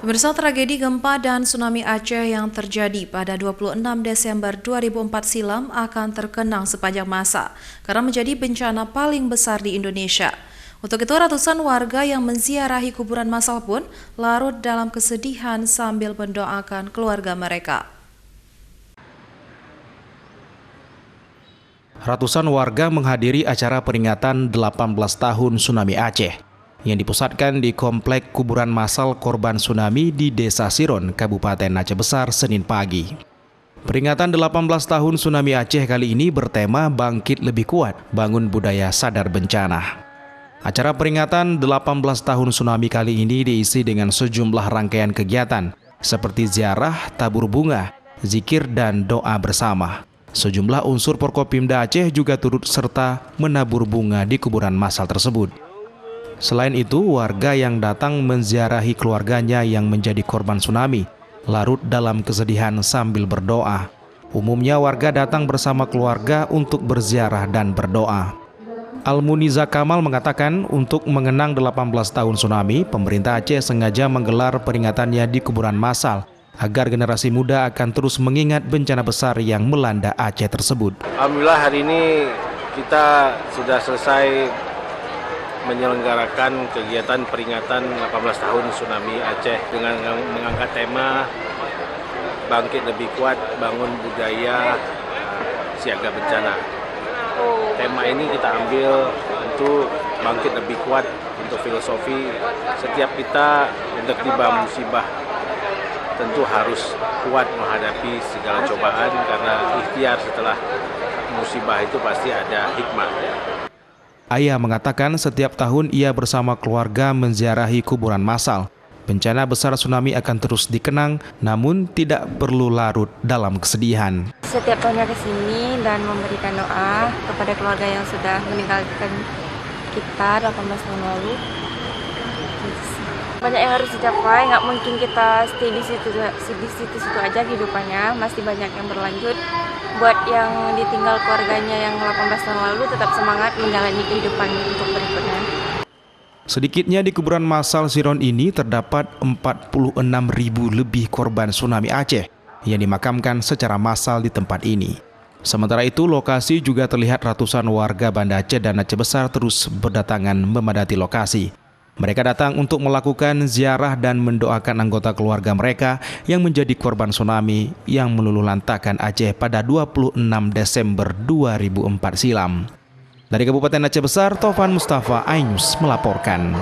Pemirsa, tragedi gempa dan tsunami Aceh yang terjadi pada 26 Desember 2004 silam akan terkenang sepanjang masa karena menjadi bencana paling besar di Indonesia. Untuk itu, ratusan warga yang menziarahi kuburan massal pun larut dalam kesedihan sambil mendoakan keluarga mereka. Ratusan warga menghadiri acara peringatan 18 tahun tsunami Aceh yang dipusatkan di Komplek Kuburan Massal Korban Tsunami di Desa Siron, Kabupaten Aceh Besar, Senin pagi. Peringatan 18 tahun tsunami Aceh kali ini bertema Bangkit Lebih Kuat, Bangun Budaya Sadar Bencana. Acara peringatan 18 tahun tsunami kali ini diisi dengan sejumlah rangkaian kegiatan seperti ziarah, tabur bunga, zikir, dan doa bersama. Sejumlah unsur Forkopimda Aceh juga turut serta menabur bunga di kuburan massal tersebut. Selain itu, warga yang datang menziarahi keluarganya yang menjadi korban tsunami larut dalam kesedihan sambil berdoa. Umumnya warga datang bersama keluarga untuk berziarah dan berdoa. Almuniza Kamal mengatakan untuk mengenang 18 tahun tsunami, pemerintah Aceh sengaja menggelar peringatannya di kuburan massal agar generasi muda akan terus mengingat bencana besar yang melanda Aceh tersebut. Alhamdulillah hari ini kita sudah selesai menyelenggarakan kegiatan peringatan 18 tahun tsunami Aceh dengan mengangkat tema Bangkit Lebih Kuat, Bangun Budaya Siaga Bencana. Tema ini kita ambil untuk bangkit lebih kuat, untuk filosofi setiap kita hendak tiba musibah tentu harus kuat menghadapi segala cobaan karena ikhtiar setelah musibah itu pasti ada hikmah. Ayah mengatakan setiap tahun ia bersama keluarga menziarahi kuburan massal. Bencana besar tsunami akan terus dikenang, namun tidak perlu larut dalam kesedihan. Setiap tahunnya ke sini dan memberikan doa kepada keluarga yang sudah meninggalkan kita 18 tahun lalu. Banyak yang harus dicapai, nggak mungkin kita stay di situ aja kehidupannya, masih banyak yang berlanjut. Buat yang ditinggal keluarganya yang 18 tahun lalu tetap semangat menjalani kehidupan untuk berikutnya. Sedikitnya di kuburan massal Siron ini terdapat 46.000 lebih korban tsunami Aceh yang dimakamkan secara massal di tempat ini. Sementara itu, lokasi juga terlihat ratusan warga Banda Aceh dan Aceh Besar terus berdatangan memadati lokasi. Mereka datang untuk melakukan ziarah dan mendoakan anggota keluarga mereka yang menjadi korban tsunami yang meluluhlantakkan Aceh pada 26 Desember 2004 silam. Dari Kabupaten Aceh Besar, Taufan Mustafa, iNews melaporkan.